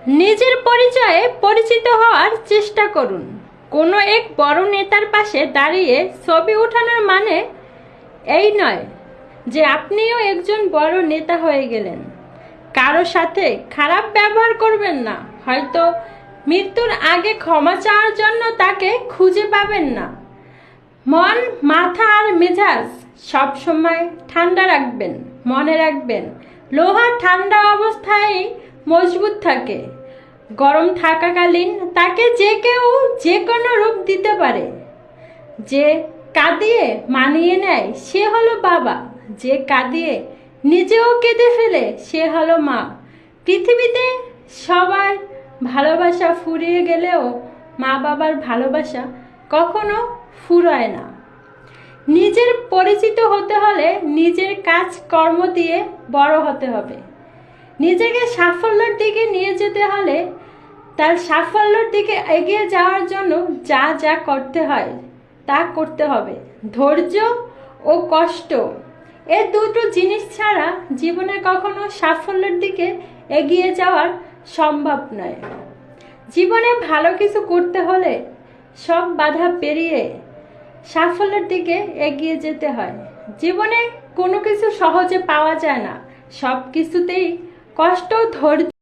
নিজের পরিচয়ে পরিচিত হওয়ার চেষ্টা করুন। কোনো এক বড় নেতার পাশে দাঁড়িয়ে ছবি ওঠানোর মানে এই নয় যে আপনিও একজন বড় নেতা হয়ে গেলেন। কারো সাথে খারাপ ব্যবহার করবেন না, হয়তো মৃত্যুর আগে ক্ষমা চাওয়ার জন্য তাকে খুঁজে পাবেন না। মন, মাথা আর মেজাজ সব সময় ঠান্ডা রাখবেন। মনে রাখবেন, লোহা ঠান্ডা অবস্থায় মজবুত থাকে। গরম থাকাকালীন তাকে যে কেউ যে কোনো রূপ দিতে পারে। যে কাঁদিয়ে মানিয়ে নেয় সে হলো বাবা, যে কাঁদিয়ে নিজেও কেঁদে ফেলে সে হলো মা। পৃথিবীতে সবার ভালোবাসা ফুরিয়ে গেলেও মা বাবার ভালোবাসা কখনো ফুরায় না। নিজের পরিচিত হতে হলে নিজের কাজ কর্ম দিয়ে বড় হতে হবে। নিজেকে সাফল্যের দিকে নিয়ে যেতে হলে তার সাফল্যের দিকে এগিয়ে যাওয়ার জন্য যা যা করতে হয় তা করতে হবে। ধৈর্য ও কষ্ট, এই দুটো জিনিস ছাড়া জীবনে কখনো সাফল্যের দিকে এগিয়ে যাওয়া সম্ভব নয়। জীবনে ভালো কিছু করতে হলে সব বাধা পেরিয়ে সাফল্যের দিকে এগিয়ে যেতে হয়। জীবনে কোনো কিছু সহজে পাওয়া যায় না, সব কিছুতেই কষ্ট, ধৈর্য